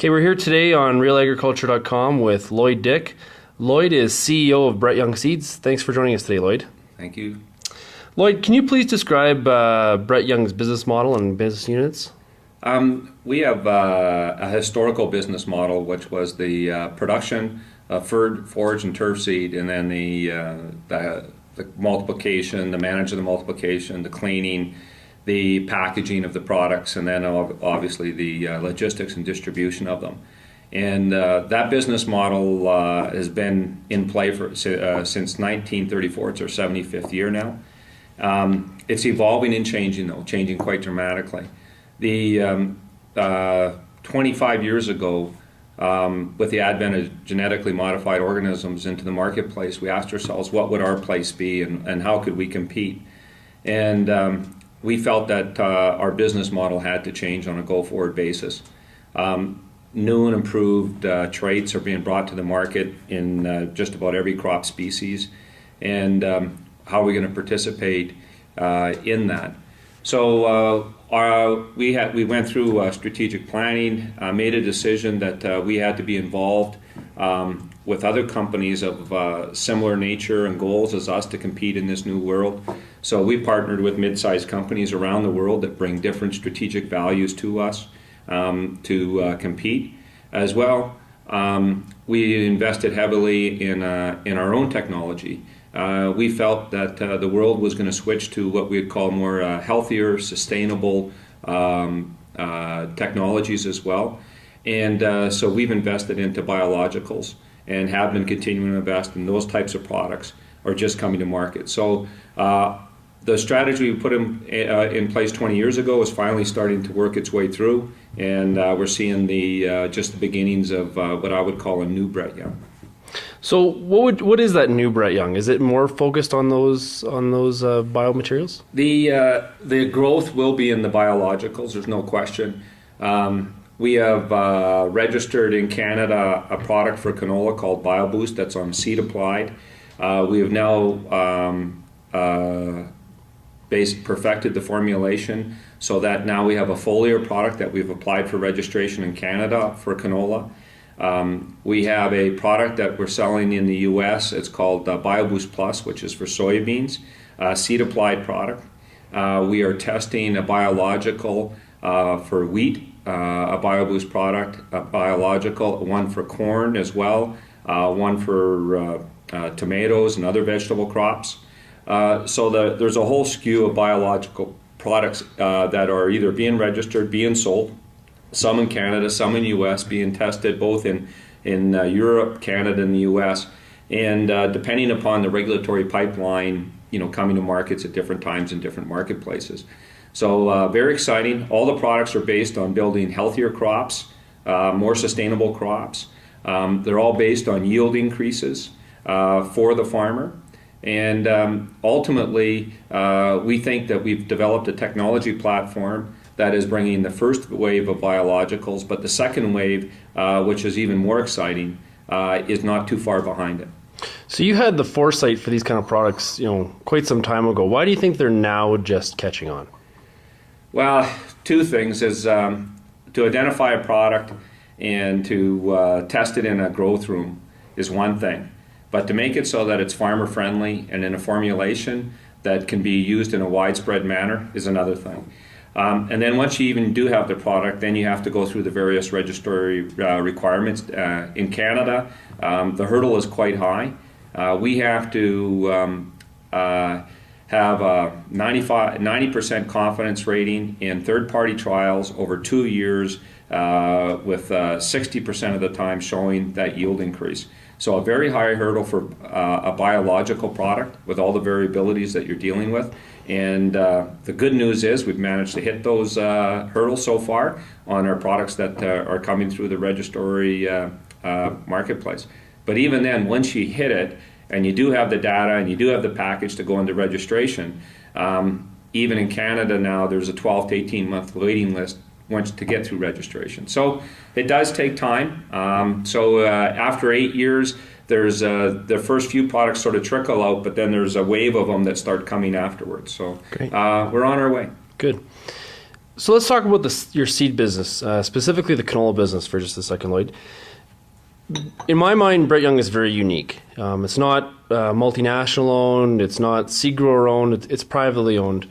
Okay, we're here today on RealAgriculture.com with Lloyd Dyck. Lloyd is CEO of Brett Young Seeds. Thanks for joining us today, Lloyd. Thank you. Lloyd, can you please describe Brett Young's business model and business units? We have a historical business model, which was the production of forage and turf seed, and then the multiplication, the management of the multiplication, the cleaning, the packaging of the products, and then obviously the logistics and distribution of them. And that business model has been in play since 1934. It's our 75th year now. It's evolving and changing, though, changing quite dramatically. 25 years ago, with the advent of genetically modified organisms into the marketplace, we asked ourselves, what would our place be and how could we compete? And we felt that our business model had to change on a go-forward basis. New and improved traits are being brought to the market in just about every crop species, and how are we going to participate in that? So we went through strategic planning, made a decision that we had to be involved with other companies of similar nature and goals as us to compete in this new world. So we partnered with mid-sized companies around the world that bring different strategic values to us to compete. As well, we invested heavily in our own technology. We felt that the world was going to switch to what we'd call more healthier, sustainable technologies as well. And so we've invested into biologicals and have been continuing to invest in those types of products are just coming to market. So the strategy we put in place 20 years ago is finally starting to work its way through, and we're seeing just the beginnings of what I would call a new Brett Young. So what is that new Brett Young? Is it more focused on those biomaterials? The growth will be in the biologicals. There's no question. We have registered in Canada a product for canola called Bio Boost that's on seed applied. We have now perfected the formulation so that now we have a foliar product that we've applied for registration in Canada for canola. We have a product that we're selling in the U.S. It's called Bio Boost Plus, which is for soybeans, seed applied product. We are testing a biological for wheat, a Bio Boost product, a biological, one for corn as well, one for tomatoes and other vegetable crops. So there's a whole skew of biological products that are either being registered, being sold, some in Canada, some in the U.S., being tested both in Europe, Canada, and the U.S., and depending upon the regulatory pipeline, coming to markets at different times in different marketplaces. So very exciting. All the products are based on building healthier crops, more sustainable crops. They're all based on yield increases for the farmer. And ultimately, we think that we've developed a technology platform that is bringing the first wave of biologicals, but the second wave, which is even more exciting, is not too far behind it. So you had the foresight for these kind of products, quite some time ago. Why do you think they're now just catching on? Well, two things is to identify a product and to test it in a growth room is one thing. But to make it so that it's farmer friendly and in a formulation that can be used in a widespread manner is another thing. And then once you even do have the product, then you have to go through the various registry requirements. In Canada, the hurdle is quite high. We have to have a 90% confidence rating in third-party trials over 2 years with 60% of the time showing that yield increase. So a very high hurdle for a biological product with all the variabilities that you're dealing with. And the good news is we've managed to hit those hurdles so far on our products that are coming through the registry marketplace. But even then, once you hit it, and you do have the data and you do have the package to go into registration, even in Canada now there's a 12 to 18 month waiting list once to get through registration. So it does take time. So after 8 years, there's the first few products sort of trickle out, but then there's a wave of them that start coming afterwards. So we're on our way. Good. So let's talk about your seed business, specifically the canola business for just a second, Lloyd. In my mind, Brett Young is very unique. It's not multinational owned. It's not seed grower owned. It's privately owned.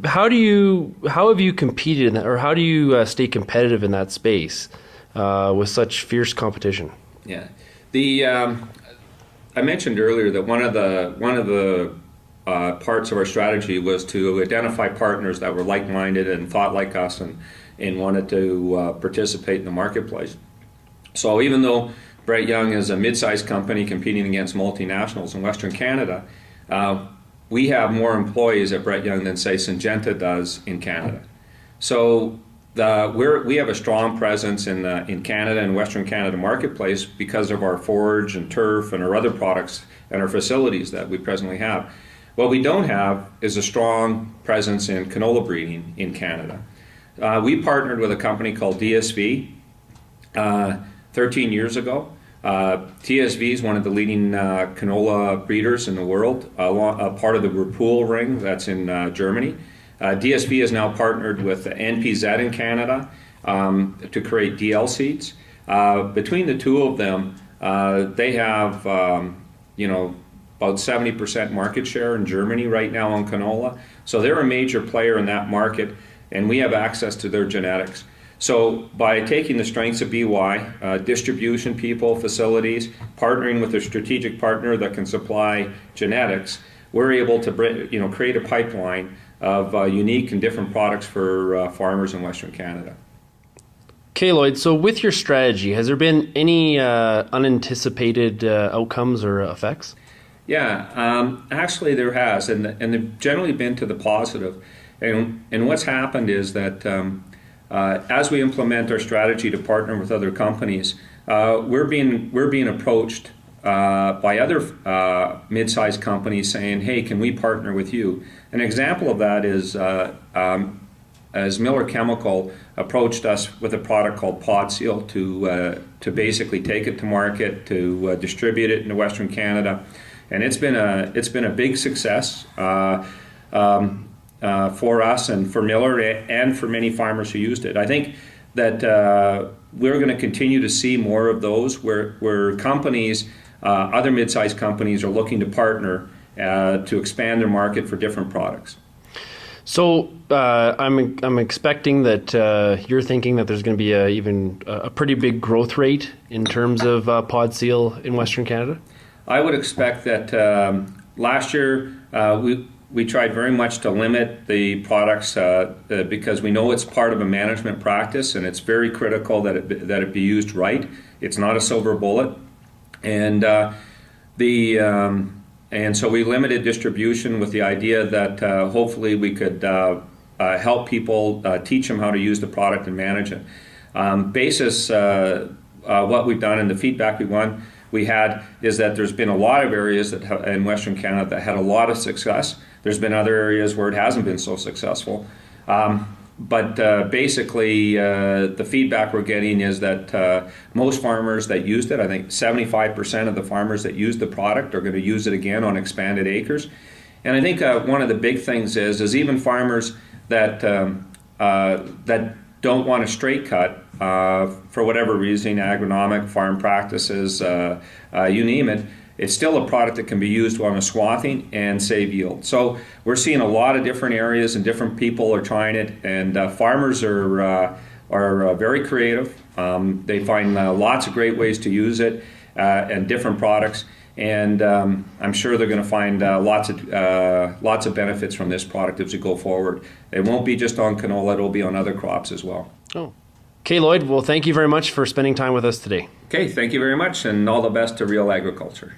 How have you competed in that, or how do you stay competitive in that space with such fierce competition? Yeah, I mentioned earlier that one of the parts of our strategy was to identify partners that were like-minded and thought like us and wanted to participate in the marketplace. So even though Brett Young is a mid-sized company competing against multinationals in Western Canada, we have more employees at Brett Young than, say, Syngenta does in Canada. So we have a strong presence in Canada and Western Canada marketplace because of our forage and turf and our other products and our facilities that we presently have. What we don't have is a strong presence in canola breeding in Canada. We partnered with a company called DSV 13 years ago. TSV is one of the leading canola breeders in the world, part of the Repul ring that's in Germany. DSV has now partnered with NPZ in Canada to create DL seeds. Between the two of them, they have about 70% market share in Germany right now on canola. So they're a major player in that market, and we have access to their genetics. So by taking the strengths of BY, distribution people, facilities, partnering with a strategic partner that can supply genetics, we're able to create a pipeline of unique and different products for farmers in Western Canada. Okay, Lloyd, so with your strategy, has there been any unanticipated outcomes or effects? Yeah, actually there has, and they've generally been to the positive. And what's happened is that as we implement our strategy to partner with other companies, we're being approached by other mid-sized companies saying, "Hey, can we partner with you?" An example of that is as Miller Chemical approached us with a product called PodCeal to basically take it to market, to distribute it into Western Canada, and it's been a big success. For us and for Miller and for many farmers who used it. I think that we're going to continue to see more of those where companies, other mid-sized companies, are looking to partner to expand their market for different products. So I'm expecting that you're thinking that there's going to be a pretty big growth rate in terms of PodCeal in Western Canada? I would expect that last year we tried very much to limit the products because we know it's part of a management practice, and it's very critical that it be used right. It's not a silver bullet, and so we limited distribution with the idea that hopefully we could help people, teach them how to use the product and manage it. Basis what we've done and the feedback we had is that there's been a lot of areas in Western Canada that had a lot of success. There's been other areas where it hasn't been so successful. But basically, the feedback we're getting is that most farmers that used it, I think 75% of the farmers that used the product are going to use it again on expanded acres. And I think one of the big things is even farmers that don't want a straight cut, for whatever reason, agronomic, farm practices, you name it, it's still a product that can be used on a swathing and save yield. So we're seeing a lot of different areas and different people are trying it, and farmers are very creative. They find lots of great ways to use it and different products, and I'm sure they're going to find lots of benefits from this product as we go forward. It won't be just on canola, it'll be on other crops as well. Oh. Okay, Lloyd, well, thank you very much for spending time with us today. Okay, thank you very much, and all the best to Real Agriculture.